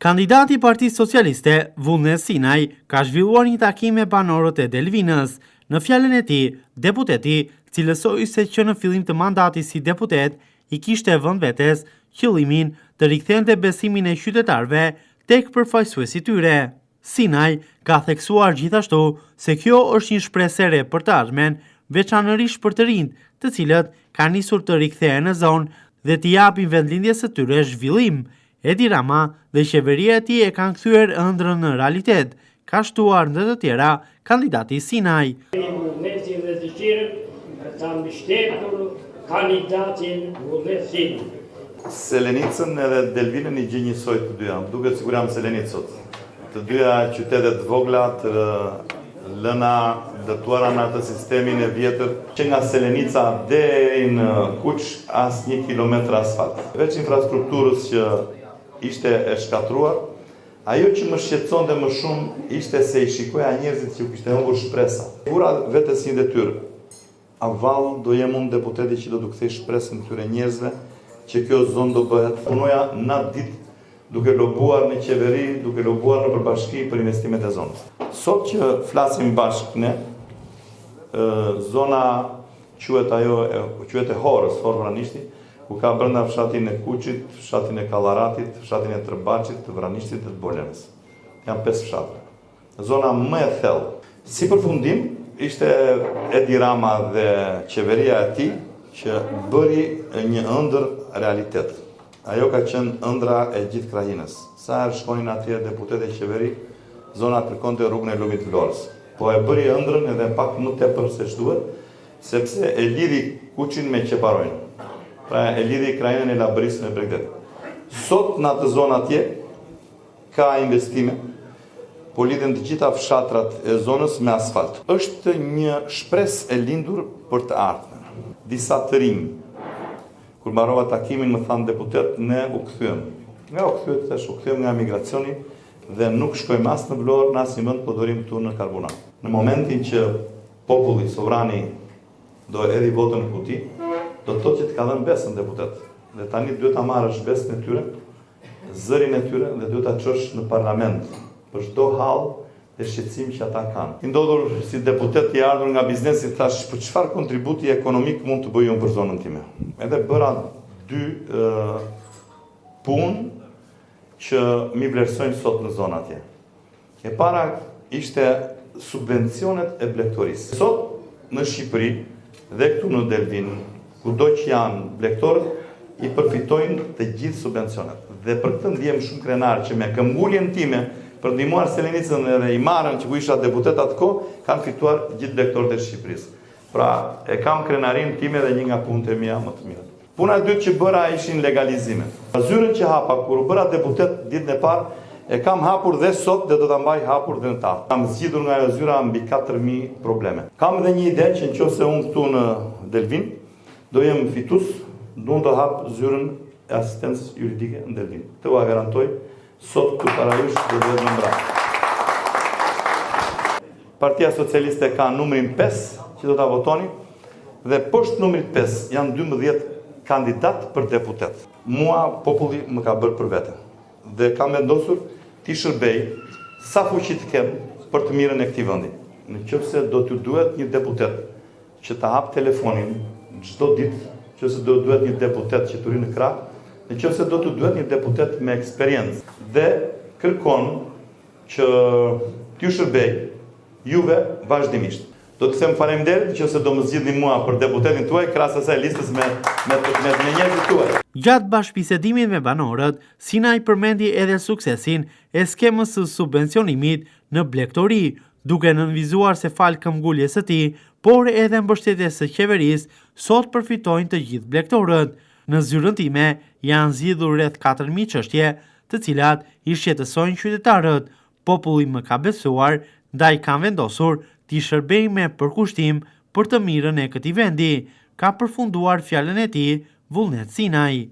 Kandidati i Partisë Socialiste, Vullnet Sinaj, ka zhvilluar një takim me banorët e Delvinës. Në fjalën e tij, deputeti cilësoi se që në fillim të mandatit si deputet i kishte vënë vetes qëllimin të rikthente besimin e qytetarëve tek përfaqësuesit e tyre. Sinaj ka theksuar gjithashtu se kjo është një shpresë e re për të ardhmen, veçanërisht për të rinjt, të cilët kanë nisur të rikthehen në zonë dhe të japin vendlindjes së tyre zhvillim. Edi Rama dhe qeveria e tij e kanë kthyer ëndrrën në realitet, ka shtuar ndër të tjera kandidati Sinaj. Vullneti dhe dëshirën ta mbështetur kandidatin Vullnet Sinaj. Selenicën edhe Delvinën i gjej njësoj të dyja. Duket sikur jam Selenicët. Të dyja qytetet vogla të lëna dëtuara në atë sistemin e vjetër që nga Selenica deri në Kuq as 1 kilometër asfalt. Veç infrastrukturës që ishte e shkatruar, ajo që më shqetësonte më shumë ishte se i shikoja njerëzit që u kishte humbur shpresa. Vura vetes një detyrë. A vallë do jem unë deputeti që do t'u kthej shpresën këtyre njerëzve që kjo zonë do bëhet. Punoja natë ditë duke lobuar në qeveri, duke lobuar në përbashki për investimet e zonës. Sot që flasim bashkë ne, zona quhet e Horës, Horë-Vranishti, ku ka brenda fshatin e Kuqit, fshatin e Kallaratit, fshatin e Tërbaçit, të Vranishtit dhe të Bolenës. Janë 5 fshatra. Zona më e thellë. Si përfundim, ishte Edi Rama dhe qeveria e tij që bëri një ëndër realitet. Ajo ka qenë ëndra e gjithë krahinës. Sa herë shkonin atje deputetë e qeveri, zona kërkonte rrugën e Lumit Vlorës. Po e bëri ëndrën edhe pak më tepër se ç'duhet, sepse e lidhi Kuqin me Qeparojnë. Pra e lidhi krahinën e Labërisë me Bregdet. Sot në atë zonë atje ka investime, po lidhen të gjitha fshatrat e zonës me asfalt. Është një shpresë e lindur për të ardhmen. Disa të rinj, kur mbarova takimin më thanë deputet, ne u kthyem. Nga u kthyem nga migracioni dhe nuk shkojmë as në Vlorë, në asnjë vend, po dorim këtu në Karbuna. Në momentin që populli sovrani do hedhë votën në kuti, do të thotë që të ka dhënë besën deputet. Dhe tani duhet ta marrësh besën e tyre, zërin e tyre dhe duhet ta çosh në parlament për çdo hall dhe shqetësim që ata kanë. I ndodhur si deputet i ardhur nga biznesi, thash për çfarë kontributi ekonomik mund të bëj unë për zonën time. Edhe bëra 2 punë që mi vlerësojnë sot në zonë atje. E para ishte subvencionet e blegtorisë. Sot në Shqipëri dhe këtu në Delvin, kudo që janë blegtorët, i përfitojnë të gjithë subvencionet. Dhe për këtë ndihem shumë krenar që me këmbguljen time për ndihmuar Selenicën edhe i marrën që ku isha deputet atë kohë, kanë fituar gjithë blegtorët e Shqipërisë. Pra e kam krenarin time dhe një nga punët e mia më të mira. Puna e dytë që bëra ishin legalizimet. Zyrën që hapa kur u bëra deputet ditën e parë, e kam hapur dhe sot dhe do ta mbaj hapur dhe në tarë. Kam zgjidhur nga ajo zyra mbi 4000 probleme. Kam edhe një ide që nëse unë këtu në Delvin do jem fitus, do të hap zyrën e asistencës juridike në Delvin. Të ua garantoj, sot këtu para jush do të jetë në mbrapa. Partia Socialiste ka numrin 5 që do ta votoni dhe poshtë numrit 5 janë 12 kandidat për deputet. Mua populli më ka bërë për vete. Dhe kam vendosur t'i shërbej sa fuqi të kem për të mirën e këtij vendi. Nëse do t'ju duhet një deputet që ta hap telefonin çdo ditë, nëse do duhet një deputet që të rinë në krah, nëse do t'ju duhet një deputet me eksperiencë dhe kërkon që t'ju shërbej juve vazhdimisht. Do të them faleminderit nëse do më zgjidhni mua për deputetin tuaj krahas asaj listës me njerëzit tuaj. Gjatë bashkëbisedimit me banorët, Sinaj përmendi edhe suksesin e skemës së subvencionimit në blegtori, duke nënvizuar se fal këmbguljes së tij, por edhe mbështetjes së qeverisë, sot përfitojnë të gjithë blegtorët. Në zyrën time janë zgjidhur rreth 4000 çështje, të cilat i shqetësojnë qytetarët. Populli më ka besuar, ndaj kanë vendosur t'i shërbejnë me përkushtim për të mirën e këtij vendi, ka përfunduar fjalën e tij Vullnet Sinaj.